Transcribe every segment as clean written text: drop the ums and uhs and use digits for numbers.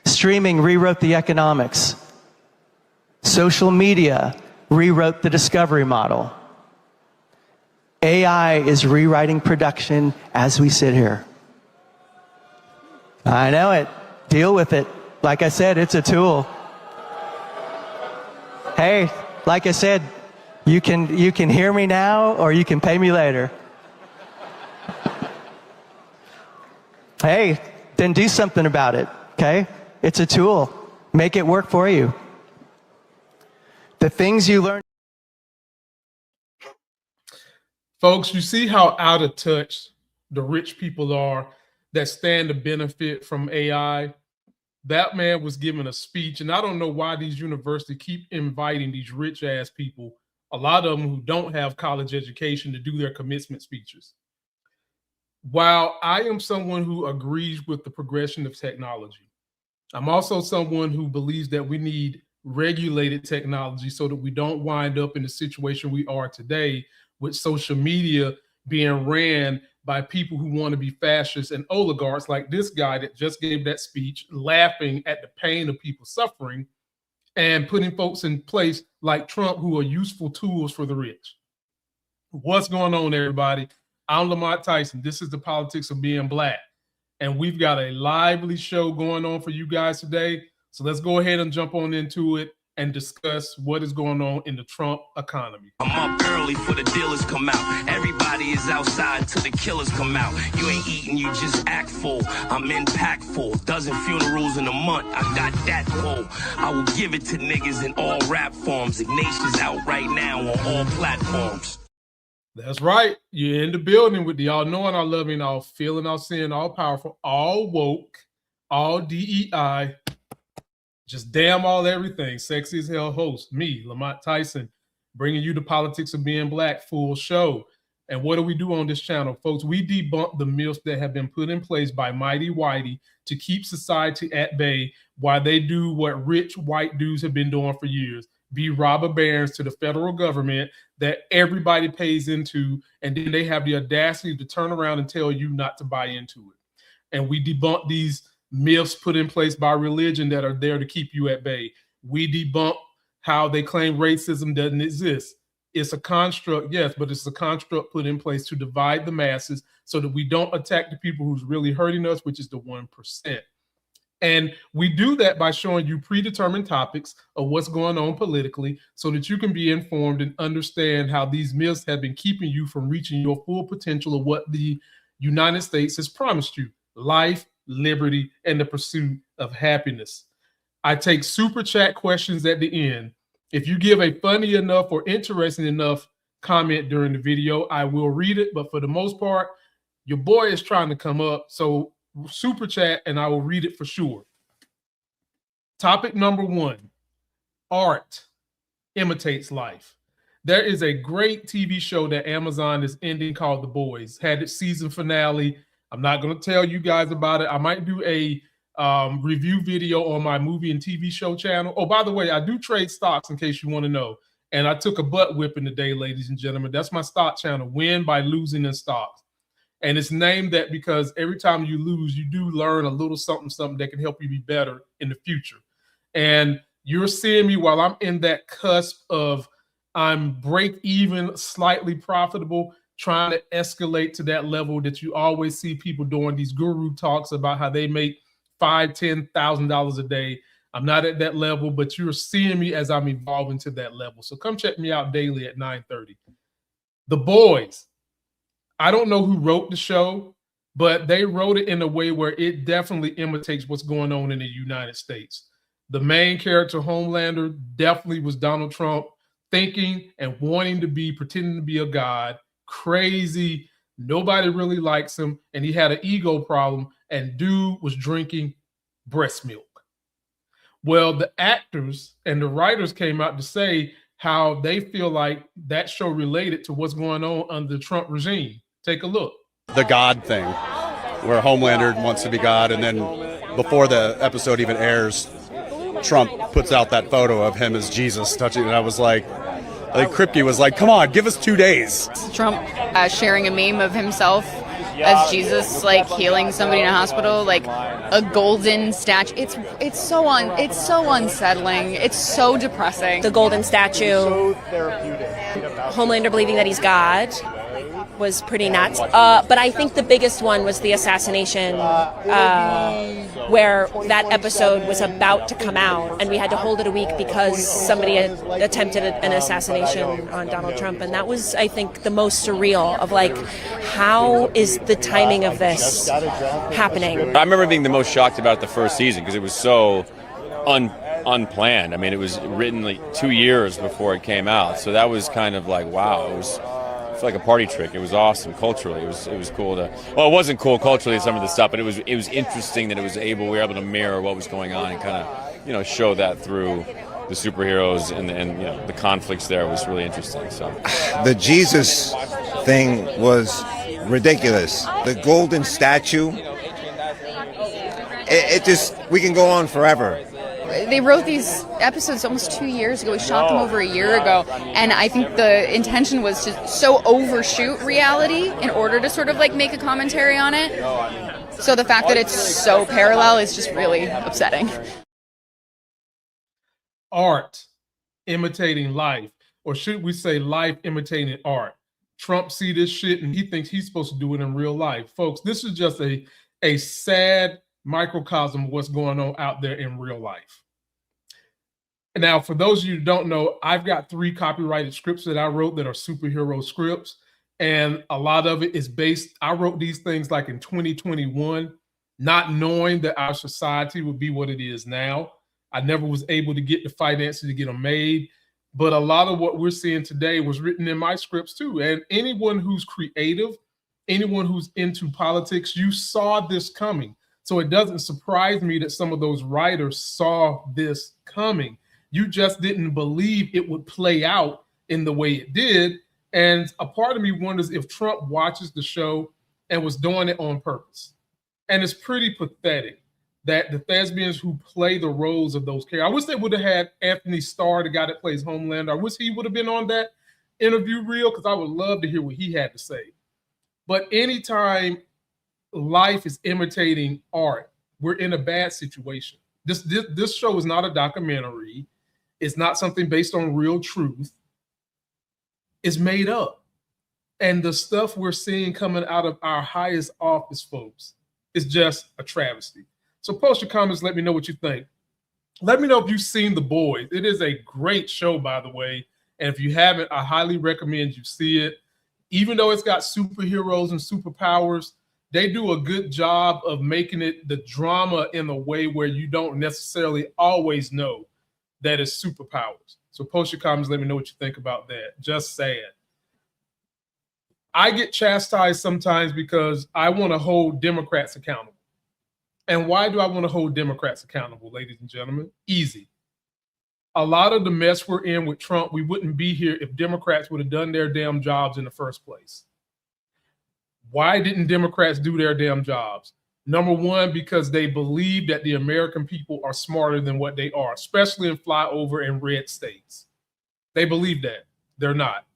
Streaming rewrote the economics. Social media rewrote the discovery model. AI is rewriting production as we sit here. I know it. Deal with it. Like I said, it's a tool. Hey, like I said, you can hear me now or you can pay me later. Hey, then do something about it, okay? It's a tool. Make it work for you. The things you learn. Folks, you see how out of touch the rich people are that stand to benefit from AI? That man was giving a speech, and I don't know why these universities keep inviting these rich-ass people, a lot of them who don't have college education, to do their commencement speeches. While I am someone who agrees with the progression of technology, I'm also someone who believes that we need regulated technology so that we don't wind up in the situation we are today with social media being ran by people who want to be fascists and oligarchs like this guy that just gave that speech, laughing at the pain of people suffering and putting folks in place like Trump who are useful tools for the rich. What's going on, everybody? I'm Lamont Tyson. This is the Politics of Being Black. And we've got a lively show going on for you guys today. So let's go ahead and jump on into it and discuss what is going on in the Trump economy. I'm up early for the dealers come out. Everybody is outside till the killers come out. You ain't eating, you just act full. I'm impactful. Dozen funerals in a month. I got that pull. I will give it to niggas in all rap forms. Ignatius out right now on all platforms. That's right. You're in the building with the all knowing, all loving, all feeling, all seeing, all powerful, all woke, all DEI. Just damn all everything. Sexy as hell host, me, Lamont Tyson, bringing you the Politics of Being Black full show. And what do we do on this channel, folks? We debunk the myths that have been put in place by Mighty Whitey to keep society at bay while they do what rich white dudes have been doing for years. Be robber barons to the federal government that everybody pays into, and then they have the audacity to turn around and tell you not to buy into it. And we debunk these myths put in place by religion that are there to keep you at bay. We debunk how they claim racism doesn't exist. It's a construct, yes, but it's a construct put in place to divide the masses so that we don't attack the people who's really hurting us, which is the 1%. And we do that by showing you predetermined topics of what's going on politically so that you can be informed and understand how these myths have been keeping you from reaching your full potential of what the United States has promised you: life, liberty, and the pursuit of happiness. I take super chat questions at the end. If you give a funny enough or interesting enough comment during the video, I will read it. But for the most part, your boy is trying to come up. So super chat and I will read it for sure. Topic number 1, art imitates life. There is a great TV show that Amazon is ending called The Boys. Had its season finale. I'm not going to tell you guys about it. I might do a review video on my movie and TV show channel. Oh, by the way, I do trade stocks in case you want to know. And I took a butt whipping today, ladies and gentlemen. That's my stock channel, Win by Losing in Stocks. And it's named that because every time you lose, you do learn a little something that can help you be better in the future. And you're seeing me while I'm in that cusp of I'm break even, slightly profitable, trying to escalate to that level that you always see people doing these guru talks about how they make $5,000, $10,000 a day. I'm not at that level, but you're seeing me as I'm evolving to that level. So come check me out daily at 9:30. The Boys. I don't know who wrote the show, but they wrote it in a way where it definitely imitates what's going on in the United States. The main character, Homelander, definitely was Donald Trump, thinking and wanting to be, pretending to be a god, crazy. Nobody really likes him, and he had an ego problem, and dude was drinking breast milk. Well, the actors and the writers came out to say how they feel like that show related to what's going on under the Trump regime. Take a look. The God thing, where Homelander wants to be God, and then before the episode even airs, Trump puts out that photo of him as Jesus touching it. And I was like, I think Kripke was like, come on, give us 2 days. Trump sharing a meme of himself as Jesus, like healing somebody in a hospital, like a golden statue. It's so unsettling. It's so depressing. The golden statue, Homelander believing that he's God, was pretty nuts. But I think the biggest one was the assassination, where that episode was about to come out, and we had to hold it a week because somebody had attempted an assassination on Donald Trump. And that was, I think, the most surreal of, like, how is the timing of this happening? I remember being the most shocked about the first season because it was so unplanned. I mean, it was written like 2 years before it came out. So that was kind of like, wow, it was like a party trick. It was awesome culturally. It was cool to. Well, it wasn't cool culturally some of the stuff, but it was interesting that we were able to mirror what was going on and kind of show that through the superheroes and the conflicts there was really interesting. So the Jesus thing was ridiculous. The golden statue. It just, we can go on forever. They wrote these episodes almost 2 years ago. We shot them over a year ago. And I think the intention was to so overshoot reality in order to sort of like make a commentary on it. So the fact that it's so parallel is just really upsetting. Art imitating life, or should we say life imitating art? Trump see this shit and he thinks he's supposed to do it in real life. Folks, this is just a sad microcosm of what's going on out there in real life. Now, for those of you who don't know, I've got 3 copyrighted scripts that I wrote that are superhero scripts, and a lot of it is based, I wrote these things like in 2021, not knowing that our society would be what it is now. I never was able to get the finances to get them made, but a lot of what we're seeing today was written in my scripts too. And anyone who's creative, anyone who's into politics, you saw this coming. So it doesn't surprise me that some of those writers saw this coming. You just didn't believe it would play out in the way it did. And a part of me wonders if Trump watches the show and was doing it on purpose. And it's pretty pathetic that the thespians who play the roles of those characters, I wish they would have had Anthony Starr, the guy that plays Homelander. I wish he would have been on that interview reel because I would love to hear what he had to say. But anytime life is imitating art, we're in a bad situation. This show is not a documentary. It's not something based on real truth. It's made up. And the stuff we're seeing coming out of our highest office, folks, is just a travesty. So post your comments. Let me know what you think. Let me know if you've seen The Boys. It is a great show, by the way. And if you haven't, I highly recommend you see it. Even though it's got superheroes and superpowers, they do a good job of making it the drama in a way where you don't necessarily always know that it's superpowers. So post your comments. Let me know what you think about that. Just saying. I get chastised sometimes because I want to hold Democrats accountable. And why do I want to hold Democrats accountable, ladies and gentlemen? Easy. A lot of the mess we're in with Trump, we wouldn't be here if Democrats would have done their damn jobs in the first place. Why didn't Democrats do their damn jobs? Number one, because they believe that the American people are smarter than what they are, especially in flyover and red states. They believe that. They're not.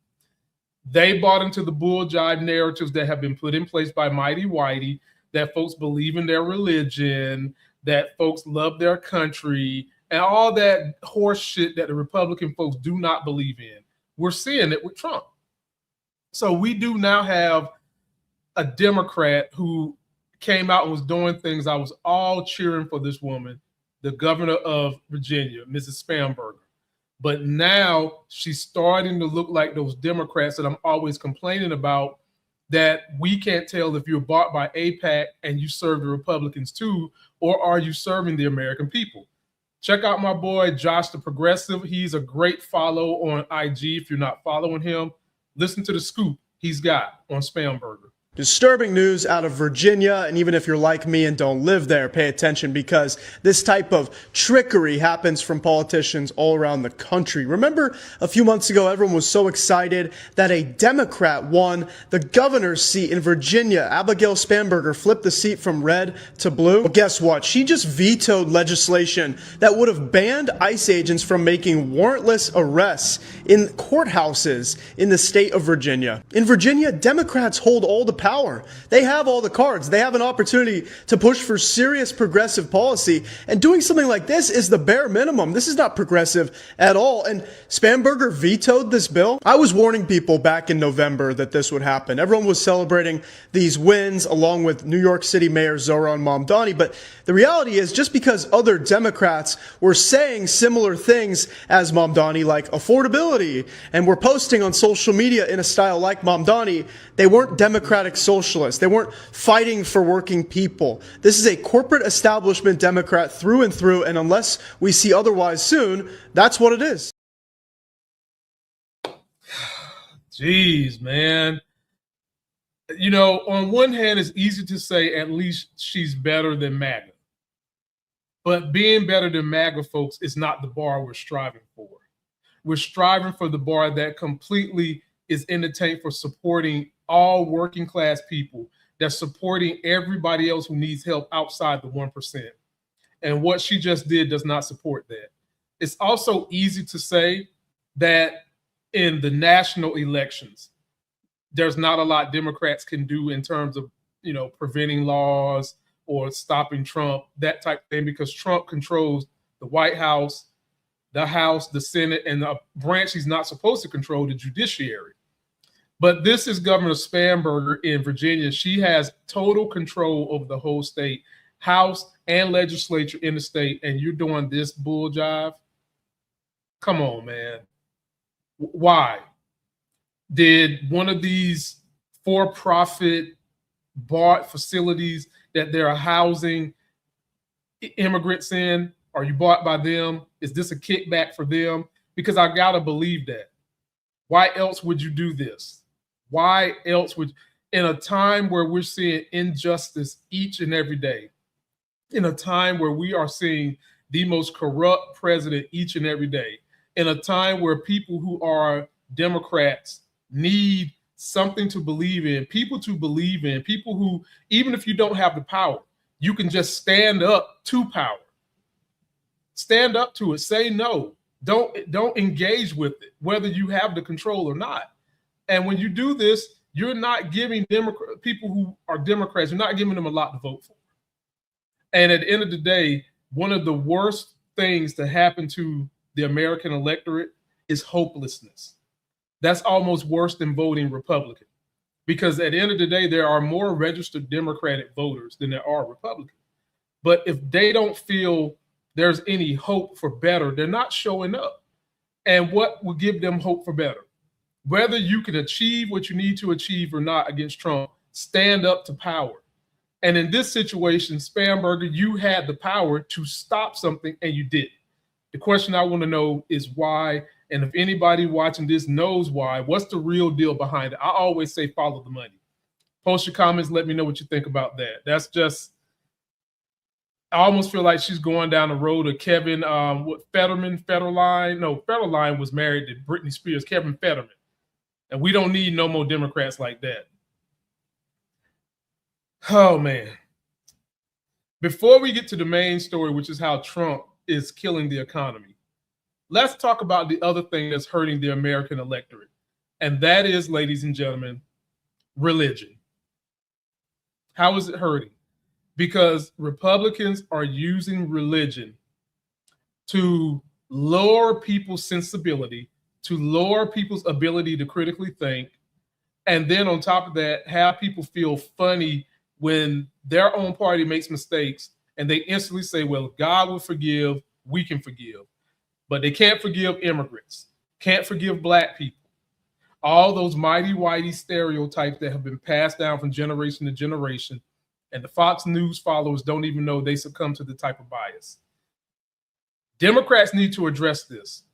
They bought into the bull jive narratives that have been put in place by Mighty Whitey, that folks believe in their religion, that folks love their country, and all that horse shit that the Republican folks do not believe in. We're seeing it with Trump. So we do now have a Democrat who came out and was doing things. I was all cheering for this woman, the governor of Virginia, Mrs. Spamberger. But now she's starting to look like those Democrats that I'm always complaining about, that we can't tell if you're bought by AIPAC and you serve the Republicans too, or are you serving the American people? Check out my boy, Josh the Progressive. He's a great follow on IG if you're not following him. Listen to the scoop he's got on Spamberger. Disturbing news out of Virginia, and even if you're like me and don't live there, pay attention because this type of trickery happens from politicians all around the country. Remember a few months ago, everyone was so excited that a Democrat won the governor's seat in Virginia. Abigail Spamberger flipped the seat from red to blue. Well, guess what? She just vetoed legislation that would have banned ICE agents from making warrantless arrests in courthouses in the state of Virginia. In Virginia, Democrats hold all the power power. They have all the cards. They have an opportunity to push for serious progressive policy. And doing something like this is the bare minimum. This is not progressive at all. And Spamberger vetoed this bill. I was warning people back in November that this would happen. Everyone was celebrating these wins along with New York City Mayor Zohran Mamdani. But the reality is, just because other Democrats were saying similar things as Mamdani, like affordability, and were posting on social media in a style like Mamdani, they weren't democratic socialists. They weren't fighting for working people. This is a corporate establishment Democrat through and through, and unless we see otherwise soon, that's what it is. Jeez, man. You know, on one hand, it's easy to say at least she's better than MAGA. But being better than MAGA, folks, is not the bar we're striving for. We're striving for the bar that completely is in the tank for supporting all working class people, that's supporting everybody else who needs help outside the 1%. And what she just did does not support that. It's also easy to say that in the national elections, there's not a lot Democrats can do in terms of, you know, preventing laws or stopping Trump, that type of thing, because Trump controls the White House, the House, the Senate, and the branch he's not supposed to control, the judiciary. But this is Governor Spamberger in Virginia. She has total control over the whole state, House and legislature in the state, and you're doing this bull jive? Come on, man. Why? Did one of these for-profit bought facilities that they're housing immigrants in, are you bought by them? Is this a kickback for them? Because I gotta believe that. Why else would you do this? Why else would, in a time where we're seeing injustice each and every day, in a time where we are seeing the most corrupt president each and every day, in a time where people who are Democrats need something to believe in, people to believe in, people who, even if you don't have the power, you can just stand up to power. Stand up to it. Say no. Don't engage with it, whether you have the control or not. And when you do this, you're not giving people who are Democrats, you're not giving them a lot to vote for. And at the end of the day, one of the worst things to happen to the American electorate is hopelessness. That's almost worse than voting Republican, because at the end of the day, there are more registered Democratic voters than there are Republican. But if they don't feel there's any hope for better, they're not showing up. And what will give them hope for better? Whether you can achieve what you need to achieve or not against Trump, stand up to power. And in this situation, Spamberger, you had the power to stop something and you didn't. The question I want to know is why. And if anybody watching this knows why, what's the real deal behind it? I always say follow the money. Post your comments. Let me know what you think about that. That's just, I almost feel like she's going down the road of Kevin, Federline was married to Britney Spears, Kevin Fetterman. And we don't need no more Democrats like that. Oh, man. Before we get to the main story, which is how Trump is killing the economy, let's talk about the other thing that's hurting the American electorate. And that is, ladies and gentlemen, religion. How is it hurting? Because Republicans are using religion to lower people's sensibility, to lower people's ability to critically think, and then on top of that, have people feel funny when their own party makes mistakes, and they instantly say, well, God will forgive, we can forgive. But they can't forgive immigrants, can't forgive Black people. All those mighty whitey stereotypes that have been passed down from generation to generation, and the Fox News followers don't even know they succumb to the type of bias. Democrats need to address this.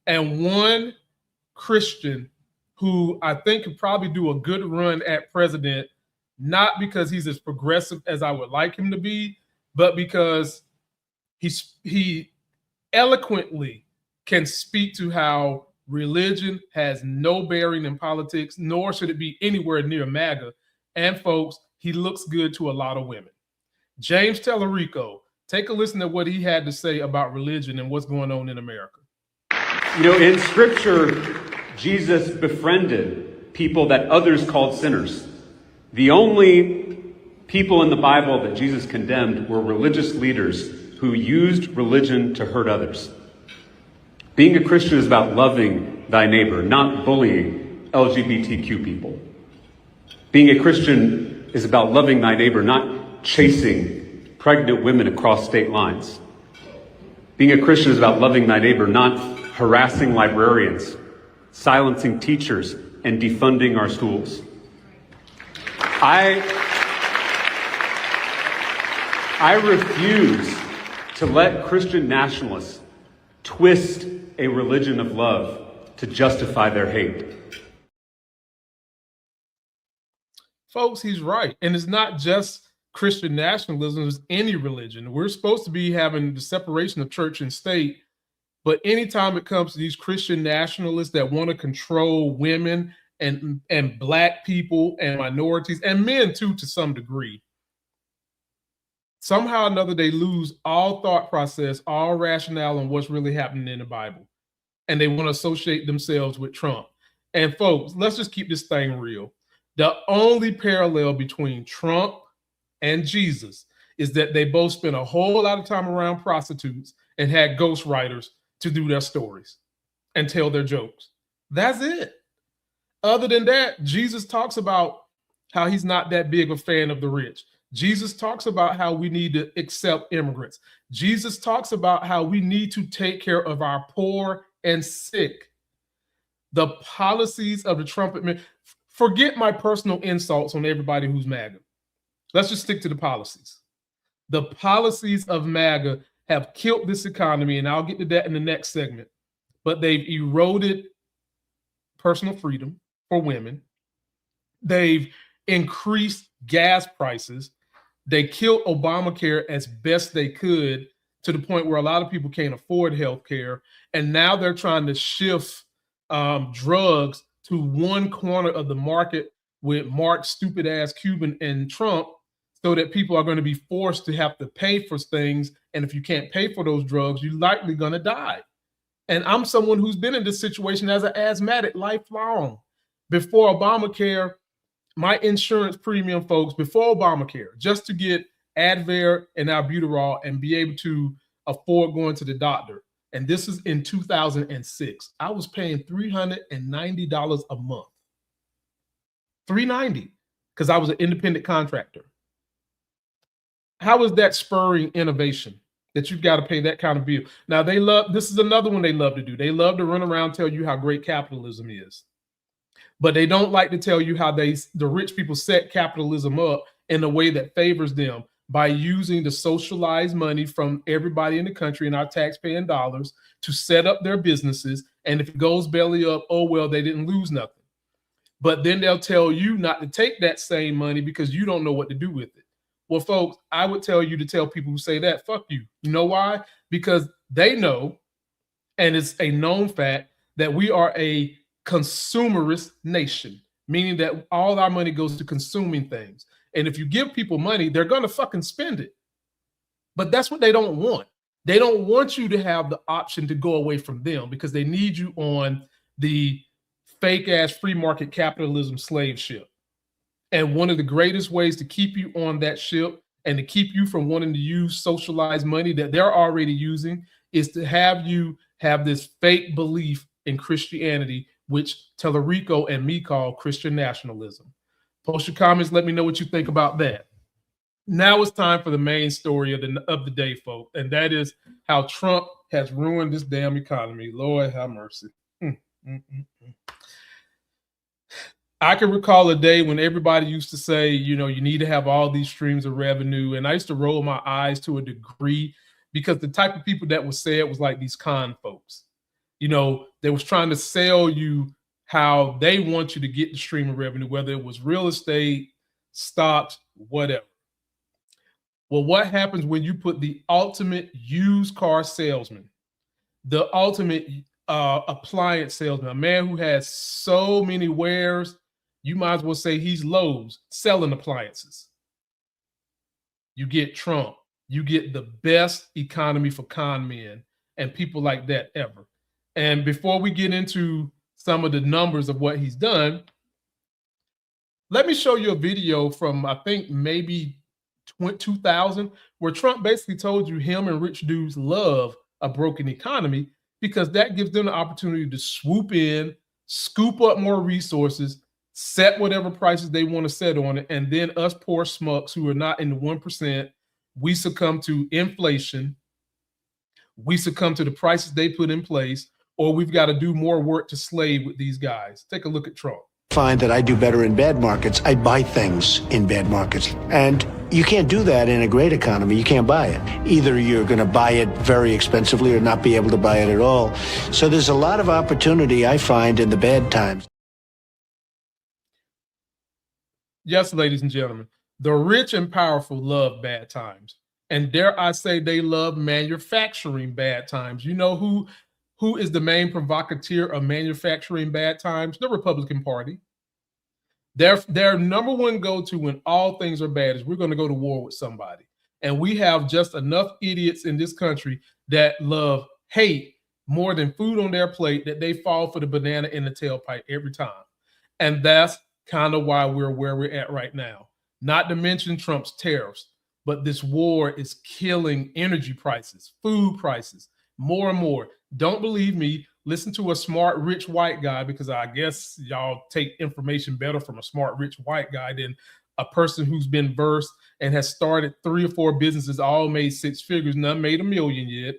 And one Christian who I think could probably do a good run at president, not because he's as progressive as I would like him to be, but because he eloquently can speak to how religion has no bearing in politics, nor should it be anywhere near MAGA. And folks, he looks good to a lot of women. James Tellerico, take a listen to what he had to say about religion and what's going on in America. You know, in Scripture, Jesus befriended people that others called sinners. The only people in the Bible that Jesus condemned were religious leaders who used religion to hurt others. Being a Christian is about loving thy neighbor, not bullying LGBTQ people. Being a Christian is about loving thy neighbor, not chasing pregnant women across state lines. Being a Christian is about loving thy neighbor, not harassing librarians, silencing teachers, and defunding our schools. I refuse to let Christian nationalists twist a religion of love to justify their hate. Folks, he's right. And it's not just Christian nationalism, it's any religion. We're supposed to be having the separation of church and state, but anytime it comes to these Christian nationalists that want to control women and black people and minorities and men too, to some degree, somehow or another they lose all thought process, all rationale on what's really happening in the Bible. And they want to associate themselves with Trump. And folks, let's just keep this thing real. The only parallel between Trump and Jesus is that they both spent a whole lot of time around prostitutes and had ghostwriters to do their stories and tell their jokes. That's it. Other than that, Jesus talks about how he's not that big of a fan of the rich. Jesus talks about how we need to accept immigrants. Jesus talks about how we need to take care of our poor and sick. The policies of the Trump administration, forget my personal insults on everybody who's MAGA. Let's just stick to the policies. The policies of MAGA have killed this economy, and I'll get to that in the next segment. But they've eroded personal freedom for women. They've increased gas prices. They killed Obamacare as best they could, to the point where a lot of people can't afford health care. And now they're trying to shift drugs to one corner of the market with Mark stupid ass Cuban and Trump, so that people are going to be forced to have to pay for things. And if you can't pay for those drugs, you're likely going to die. And I'm someone who's been in this situation as an asthmatic lifelong. Before Obamacare, my insurance premium, folks, before Obamacare, just to get Advair and albuterol and be able to afford going to the doctor, and this is in 2006, I was paying $390 a month. $390, because I was an independent contractor. How is that spurring innovation, that you've got to pay that kind of bill? Now, this is another one they love to do. They love to run around and tell you how great capitalism is. But they don't like to tell you how the rich people set capitalism up in a way that favors them by using the socialized money from everybody in the country and our taxpaying dollars to set up their businesses. And if it goes belly up, oh, well, they didn't lose nothing. But then they'll tell you not to take that same money because you don't know what to do with it. Well, folks, I would tell you to tell people who say that, fuck you. You know why? Because they know, and it's a known fact, that we are a consumerist nation, meaning that all our money goes to consuming things. And if you give people money, they're going to fucking spend it. But that's what they don't want. They don't want you to have the option to go away from them because they need you on the fake ass free market capitalism slave ship. And one of the greatest ways to keep you on that ship and to keep you from wanting to use socialized money that they're already using is to have you have this fake belief in Christianity, which Tellerico and me call Christian nationalism. Post your comments. Let me know what you think about that. Now it's time for the main story of the day, folks, and that is how Trump has ruined this damn economy. Lord have mercy. I can recall a day when everybody used to say, you know, you need to have all these streams of revenue. And I used to roll my eyes to a degree because the type of people that would say it was like these con folks. You know, they was trying to sell you how they want you to get the stream of revenue, whether it was real estate, stocks, whatever. Well, what happens when you put the ultimate used car salesman, the ultimate appliance salesman, a man who has so many wares, you might as well say he's Lowe's selling appliances. You get Trump. You get the best economy for con men and people like that ever. And before we get into some of the numbers of what he's done, Let me show you a video from, I think, maybe 2000, where Trump basically told you him and rich dudes love a broken economy because that gives them the opportunity to swoop in, scoop up more resources, set whatever prices they want to set on it, and then us poor schmucks who are not in the 1%, we succumb to inflation, we succumb to the prices they put in place, or we've got to do more work to slave with these guys. Take a look at Trump. Find that I do better in bad markets. I buy things in bad markets. And you can't do that in a great economy. You can't buy it. Either you're going to buy it very expensively or not be able to buy it at all. So there's a lot of opportunity, I find, in the bad times. Yes, ladies and gentlemen, the rich and powerful love bad times. And dare I say they love manufacturing bad times. You know who is the main provocateur of manufacturing bad times? The Republican Party. Their number one go-to when all things are bad is we're going to go to war with somebody. And we have just enough idiots in this country that love hate more than food on their plate that they fall for the banana in the tailpipe every time. And that's kind of why we're where we're at right now. Not to mention Trump's tariffs, but this war is killing energy prices, food prices, more and more. Don't believe me. Listen to a smart, rich white guy, because I guess y'all take information better from a smart, rich white guy than a person who's been versed and has started 3 or 4 businesses, all made 6 figures, none made $1 million yet,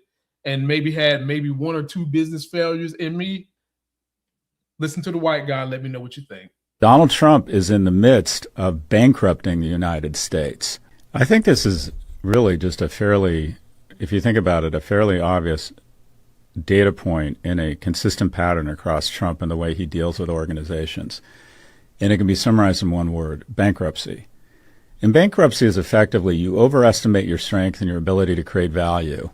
and maybe had 1 or 2 business failures in me. Listen to the white guy. Let me know what you think. Donald Trump is in the midst of bankrupting the United States. I think this is really just if you think about it, a fairly obvious data point in a consistent pattern across Trump and the way he deals with organizations. And it can be summarized in one word: bankruptcy. And bankruptcy is effectively you overestimate your strength and your ability to create value,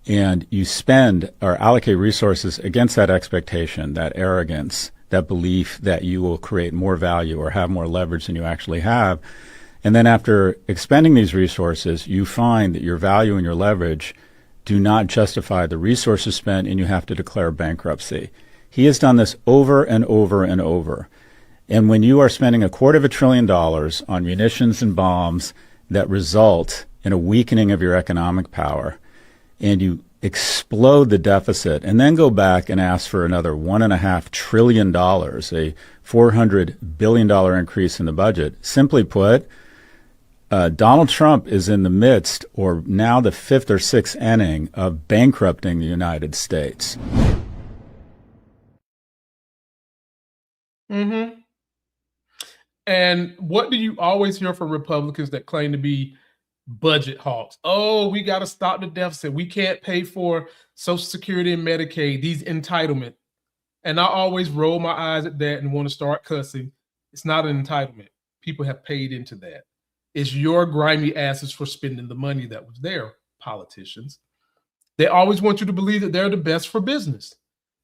and you spend or allocate resources against that expectation, that arrogance, that belief that you will create more value or have more leverage than you actually have. And then after expending these resources, you find that your value and your leverage do not justify the resources spent, and you have to declare bankruptcy. He has done this over and over and over. And when you are spending $250 billion on munitions and bombs that result in a weakening of your economic power, and you explode the deficit and then go back and ask for another $1.5 trillion, a $400 billion increase in the budget, simply put, Donald Trump is in the midst, or now the 5th or 6th inning, of bankrupting the United States. Mm-hmm. And what do you always hear from Republicans that claim to be budget hawks? Oh, we got to stop the deficit. We can't pay for Social Security and Medicaid, these entitlement. And I always roll my eyes at that and want to start cussing. It's not an entitlement. People have paid into that. It's your grimy asses for spending the money that was there, politicians. They always want you to believe that they're the best for business.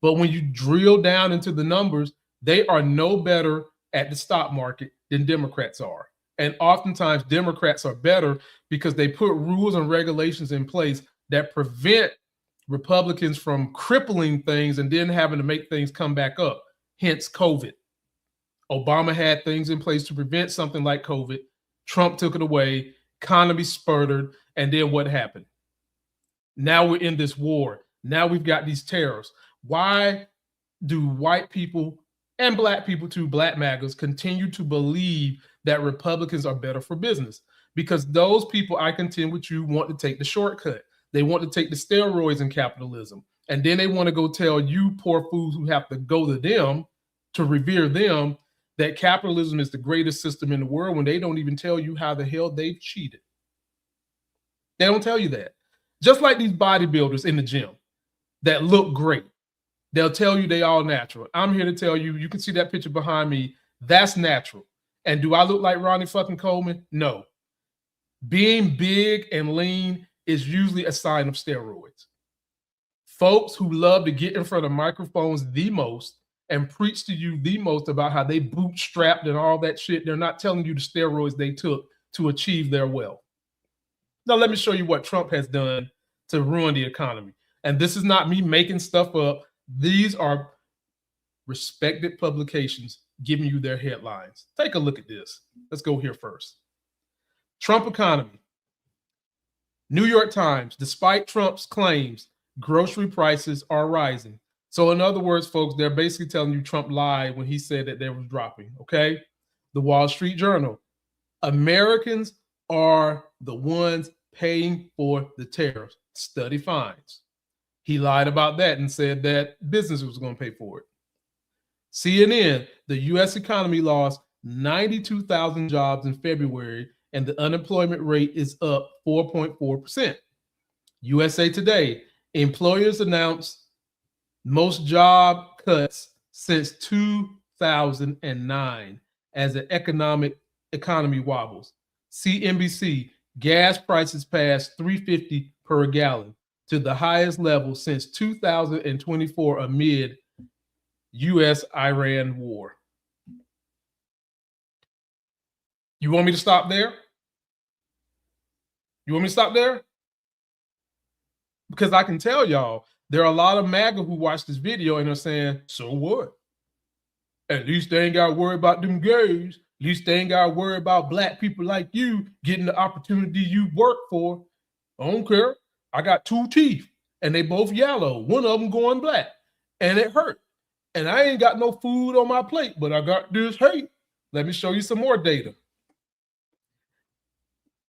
But when you drill down into the numbers, they are no better at the stock market than Democrats are. And oftentimes Democrats are better because they put rules and regulations in place that prevent Republicans from crippling things and then having to make things come back up. Hence COVID. Obama had things in place to prevent something like COVID. Trump took it away, economy sputtered, and then what happened? Now we're in this war. Now we've got these tariffs. Why do white people and black people too, black MAGAs, continue to believe that Republicans are better for business? Because those people, I contend with you, want to take the shortcut. They want to take the steroids in capitalism. And then they want to go tell you poor fools who have to go to them to revere them that capitalism is the greatest system in the world when they don't even tell you how the hell they've cheated. They don't tell you that. Just like these bodybuilders in the gym that look great. They'll tell you they all natural. I'm here to tell you, you can see that picture behind me. That's natural. And do I look like Ronnie fucking Coleman? No. Being big and lean is usually a sign of steroids. Folks who love to get in front of microphones the most and preach to you the most about how they bootstrapped and all that shit, they're not telling you the steroids they took to achieve their wealth. Now, let me show you what Trump has done to ruin the economy. And this is not me making stuff up. These are respected publications giving you their headlines. Take a look at this. Let's go here first. Trump economy. New York Times, despite Trump's claims, grocery prices are rising. So in other words, folks, they're basically telling you Trump lied when he said that they were dropping, okay? The Wall Street Journal, Americans are the ones paying for the tariffs. Study finds. He lied about that and said that business was going to pay for it. CNN, the U.S. economy lost 92,000 jobs in February, and the unemployment rate is up 4.4%. USA Today, employers announced most job cuts since 2009 as the economy wobbles. CNBC, gas prices passed $3.50 per gallon to the highest level since 2024 amid U.S.-Iran war. You want me to stop there? You want me to stop there? Because I can tell y'all, there are a lot of MAGA who watch this video and are saying, so what? At least they ain't got to worry about them gays. At least they ain't got to worry about black people like you getting the opportunity you work for. I don't care. I got 2 teeth and they both yellow. One of them going black and it hurt. And I ain't got no food on my plate, but I got this hate. Let me show you some more data.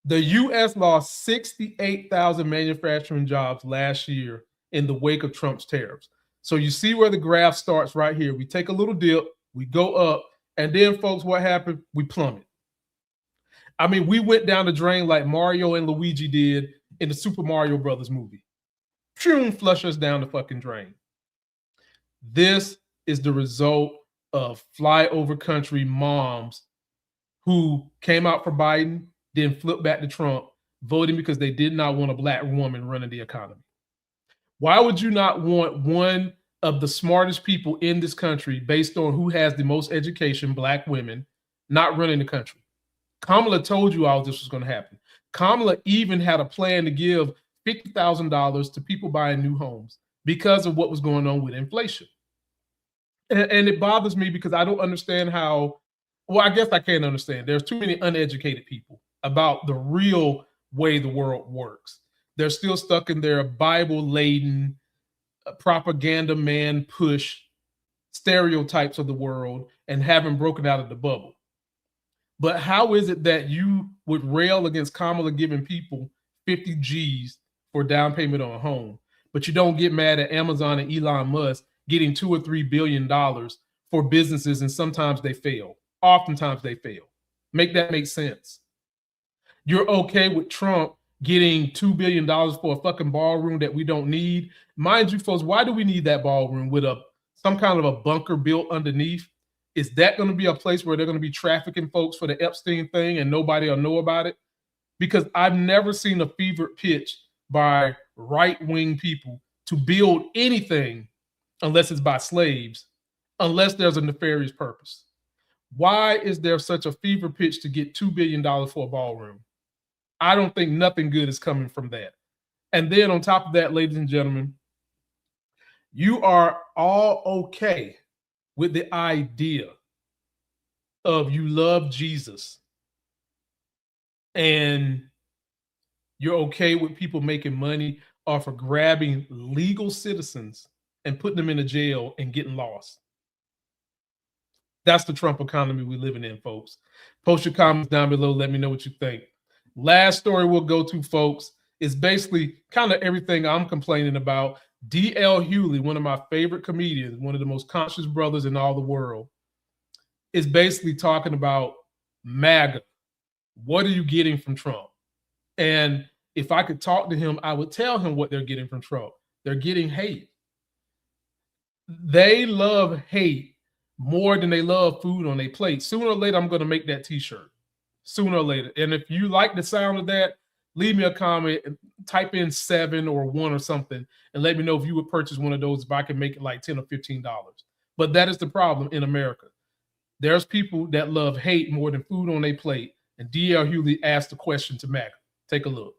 The U.S. lost 68,000 manufacturing jobs last year in the wake of Trump's tariffs. So you see where the graph starts right here. We take a little dip, we go up, and then, folks, what happened? We plummet. I mean, we went down the drain like Mario and Luigi did in the Super Mario Brothers movie. Flush us down the fucking drain. This is the result of flyover country moms who came out for Biden, then flipped back to Trump, voting because they did not want a black woman running the economy. Why would you not want one of the smartest people in this country, based on who has the most education, black women, not running the country? Kamala told you all this was going to happen. Kamala even had a plan to give $50,000 to people buying new homes because of what was going on with inflation. And it bothers me because I don't understand how, well, I guess I can't understand. There's too many uneducated people about the real way the world works. They're still stuck in their Bible-laden, propaganda man push stereotypes of the world and haven't broken out of the bubble. But how is it that you would rail against Kamala giving people 50 G's for down payment on a home, but you don't get mad at Amazon and Elon Musk getting $2 or $3 billion for businesses, and sometimes they fail. Oftentimes they fail. Make that make sense. You're okay with Trump getting $2 billion for a fucking ballroom that we don't need. Mind you, folks, why do we need that ballroom with some kind of a bunker built underneath? Is that going to be a place where they're going to be trafficking folks for the Epstein thing and nobody will know about it? Because I've never seen a fevered pitch by right-wing people to build anything unless it's by slaves, unless there's a nefarious purpose. Why is there such a fever pitch to get $2 billion for a ballroom? I don't think nothing good is coming from that. And then on top of that, ladies and gentlemen, you are all okay with the idea of you love Jesus and you're okay with people making money off of grabbing legal citizens and putting them in a jail and getting lost. That's the Trump economy we're living in, folks. Post your comments down below. Let me know what you think. Last story we'll go to, folks, is basically kind of everything I'm complaining about. D.L. Hughley, one of my favorite comedians, one of the most conscious brothers in all the world, is basically talking about MAGA. What are you getting from Trump? And if I could talk to him, I would tell him what they're getting from Trump. They're getting hate. They love hate more than they love food on their plate. Sooner or later, I'm going to make that t-shirt. Sooner or later. And if you like the sound of that, leave me a comment, type in 7 or 1 or something, and let me know if you would purchase one of those, if I can make it like $10 or $15. But that is the problem in America. There's people that love hate more than food on their plate. And D.L. Hughley asked the question to MAGA. Take a look.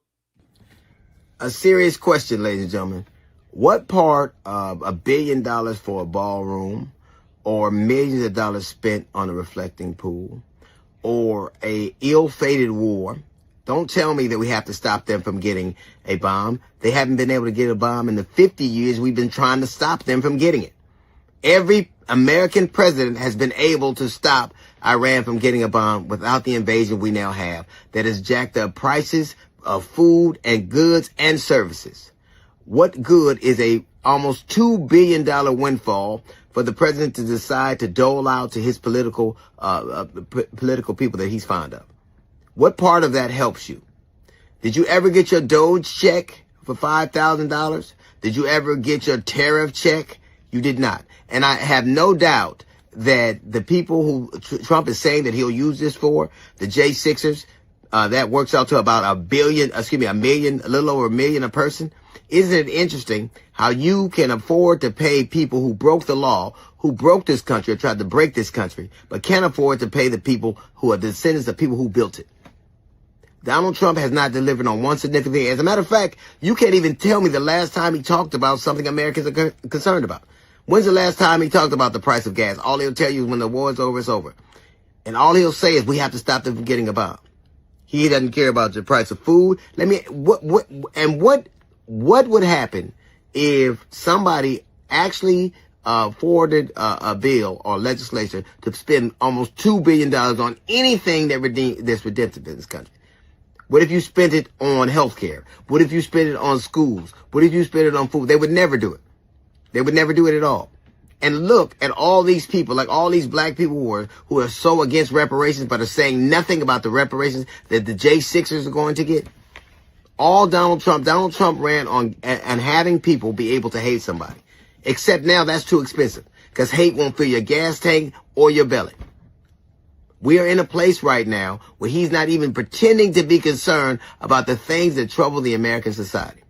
A serious question, ladies and gentlemen. What part of $1 billion for a ballroom or millions of dollars spent on a reflecting pool, or a ill-fated war. Don't tell me that we have to stop them from getting a bomb. They haven't been able to get a bomb in the 50 years we've been trying to stop them from getting it. Every American president has been able to stop Iran from getting a bomb without the invasion we now have that has jacked up prices of food and goods and services. What good is a almost $2 billion windfall for the president to decide to dole out to his political people that he's fond of? What part of that helps you? Did you ever get your Doge check for $5,000? Did you ever get your tariff check? You did not. And I have no doubt that the people who Trump is saying that he'll use this for, the J6ers, that works out to about a little over a million a person. Isn't it interesting how you can afford to pay people who broke the law, who broke this country or tried to break this country, but can't afford to pay the people who are descendants of people who built it? Donald Trump has not delivered on one significant thing. As a matter of fact, you can't even tell me the last time he talked about something Americans are concerned about. When's the last time he talked about the price of gas? All he'll tell you is when the war's over, it's over. And all he'll say is we have to stop them from getting a bomb. He doesn't care about the price of food. What would happen if somebody actually forwarded a bill or legislation to spend almost $2 billion on anything that's redemptive in this country? What if you spent it on healthcare? What if you spent it on schools? What if you spent it on food? They would never do it. They would never do it at all. And look at all these people, like all these black people who are so against reparations but are saying nothing about the reparations that the J6ers are going to get. All Donald Trump ran on and having people be able to hate somebody. Except now that's too expensive because hate won't fill your gas tank or your belly. We are in a place right now where he's not even pretending to be concerned about the things that trouble the American society.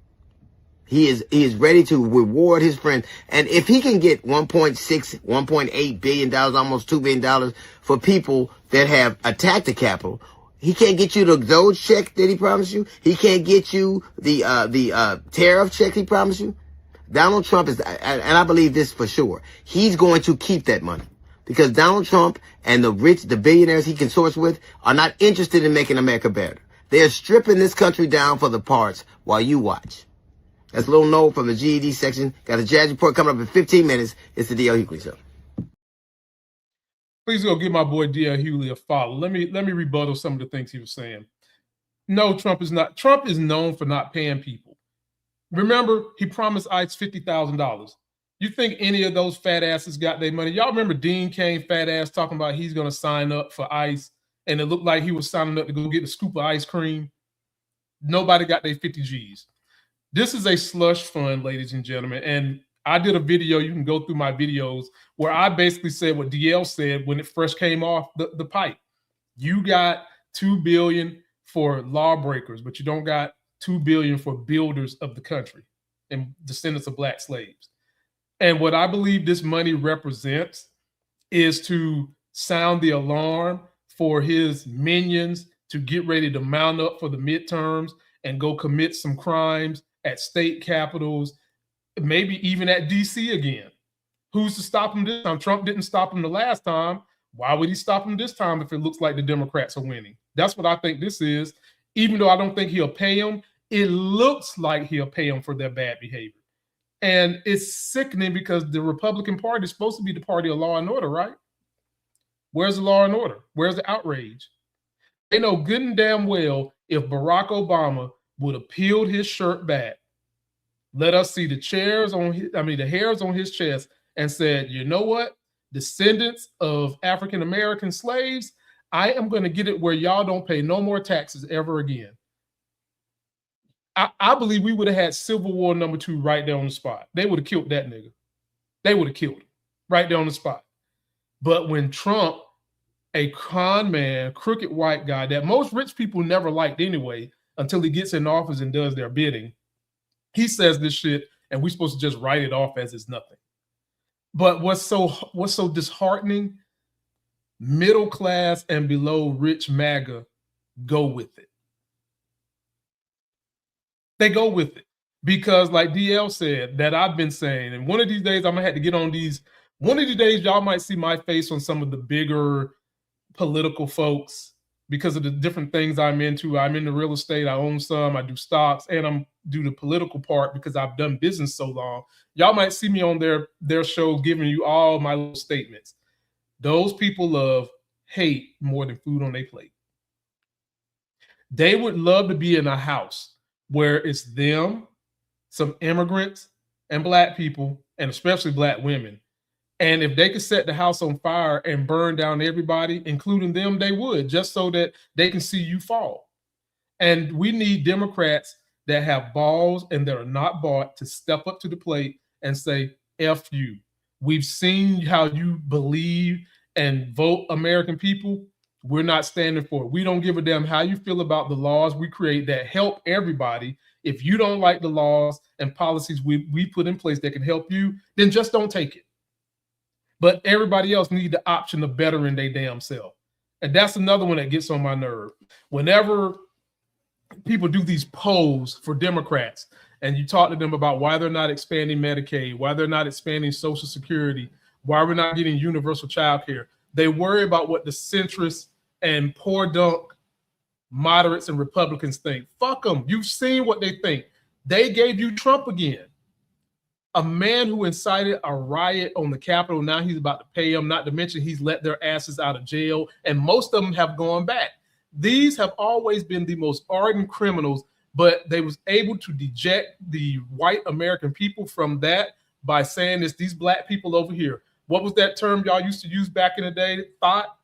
He is ready to reward his friends. And if he can get $1.8 billion, almost $2 billion for people that have attacked the Capitol, he can't get you the Doge check that he promised you. He can't get you the tariff check he promised you. Donald Trump is, and I believe this for sure, he's going to keep that money. Because Donald Trump and the rich, the billionaires he consorts with are not interested in making America better. They are stripping this country down for the parts while you watch. That's a little note from the GED section. Got a jazz report coming up in 15 minutes. It's the D.L. Hughley Show. Please go give my boy D.L. Hughley a follow. Let me rebuttal some of the things he was saying. No, Trump is not. Trump is known for not paying people. Remember, he promised ICE $50,000. You think any of those fat asses got their money? Y'all remember Dean Cain, fat ass, talking about he's going to sign up for ICE, and it looked like he was signing up to go get a scoop of ice cream? Nobody got their 50 G's. This is a slush fund, ladies and gentlemen, and I did a video. You can go through my videos where I basically said what DL said when it first came off the pipe. You got $2 billion for lawbreakers, but you don't got $2 billion for builders of the country and descendants of black slaves. And what I believe this money represents is to sound the alarm for his minions to get ready to mount up for the midterms and go commit some crimes at state capitals, maybe even at DC again. Who's to stop him this time? Trump didn't stop him the last time. Why would he stop him this time if it looks like the Democrats are winning? That's what I think this is. Even though I don't think he'll pay them, it looks like he'll pay them for their bad behavior. And it's sickening because the Republican Party is supposed to be the party of law and order, right? Where's the law and order? Where's the outrage? They know good and damn well if Barack Obama would have peeled his shirt back, let us see the hairs on his chest, and said, you know what? Descendants of African-American slaves, I am going to get it where y'all don't pay no more taxes ever again. I believe we would have had Civil War #2 right there on the spot. They would have killed that nigga. They would have killed him right there on the spot. But when Trump, a con man, crooked white guy that most rich people never liked anyway until he gets in office and does their bidding, he says this shit and we're supposed to just write it off as it's nothing. But what's so disheartening, middle class and below rich MAGA go with it. They go with it because, like DL said, that I've been saying, and one of these days I'm gonna have to get on these One of these days, y'all might see my face on some of the bigger political folks because of the different things I'm into. I'm into real estate. I own some. I do stocks, and I'm do the political part because I've done business so long. Y'all might see me on their show giving you all my little statements. Those people love hate more than food on their plate. They would love to be in a house where it's them, some immigrants, and black people, and especially black women. And if they could set the house on fire and burn down everybody, including them, they would, just so that they can see you fall. And we need Democrats that have balls and that are not bought to step up to the plate and say, F you. We've seen how you believe and vote American people. We're not standing for it. We don't give a damn how you feel about the laws we create that help everybody. If you don't like the laws and policies we put in place that can help you, then just don't take it. But everybody else need the option of bettering their damn self. And that's another one that gets on my nerve. Whenever people do these polls for Democrats and you talk to them about why they're not expanding Medicaid, why they're not expanding Social Security, why we're not getting universal child care, they worry about what the centrists and poor dunk moderates and Republicans think. Fuck them. You've seen what they think. They gave you Trump again. A man who incited a riot on the Capitol, now he's about to pay him, not to mention he's let their asses out of jail, and most of them have gone back. These have always been the most ardent criminals, but they was able to deject the white American people from that by saying it's these black people over here. What was that term y'all used to use back in the day? Thought?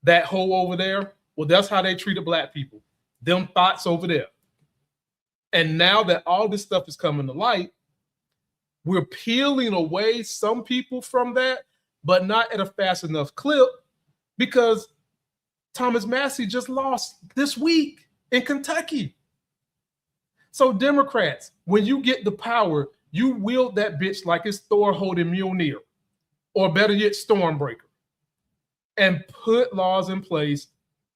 That hole over there? Well, that's how they treated black people. Them thoughts over there. And now that all this stuff is coming to light, we're peeling away some people from that, but not at a fast enough clip because Thomas Massey just lost this week in Kentucky. So Democrats, when you get the power, you wield that bitch like it's Thor holding Mjolnir, or better yet, Stormbreaker, and put laws in place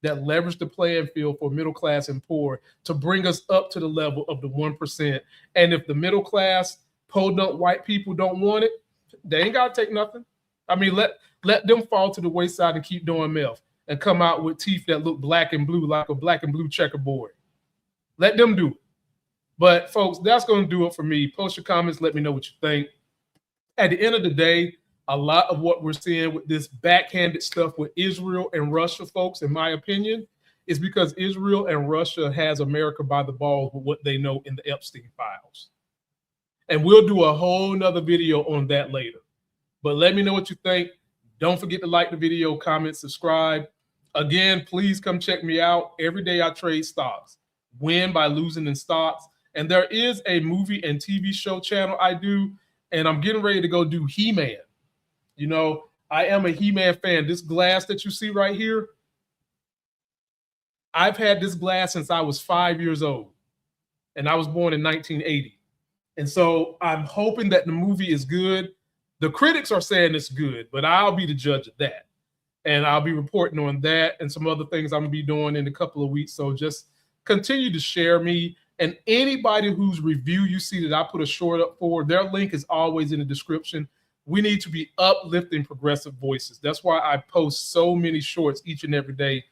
that leverage the playing field for middle class and poor to bring us up to the level of the 1%. And if the middle class, podunk white people don't want it, they ain't got to take nothing. I mean, let them fall to the wayside and keep doing meth and come out with teeth that look black and blue, like a black and blue checkerboard. Let them do it. But folks, that's going to do it for me. Post your comments. Let me know what you think. At the end of the day, a lot of what we're seeing with this backhanded stuff with Israel and Russia, folks, in my opinion, is because Israel and Russia has America by the balls with what they know in the Epstein files. And we'll do a whole nother video on that later. But let me know what you think. Don't forget to like the video, comment, subscribe. Again, please come check me out. Every day I trade stocks. Win by losing in stocks. And there is a movie and TV show channel I do, and I'm getting ready to go do He-Man. You know, I am a He-Man fan. This glass that you see right here, I've had this glass since I was 5 years old, and I was born in 1980. And so I'm hoping that the movie is good. The critics are saying it's good, but I'll be the judge of that. And I'll be reporting on that and some other things I'm going to be doing in a couple of weeks. So just continue to share me. And anybody whose review you see that I put a short up for, their link is always in the description. We need to be uplifting progressive voices. That's why I post so many shorts each and every day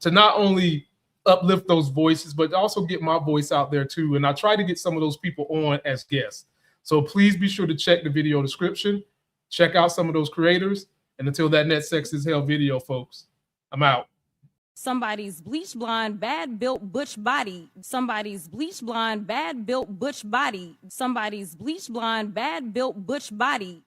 to not only uplift those voices, but also get my voice out there too. And I try to get some of those people on as guests. So please be sure to check the video description. Check out some of those creators. And until that next Sex is Hell video, folks, I'm out. Somebody's bleach blonde, bad built butch body. Somebody's bleach blonde, bad built butch body. Somebody's bleach blonde, bad built butch body.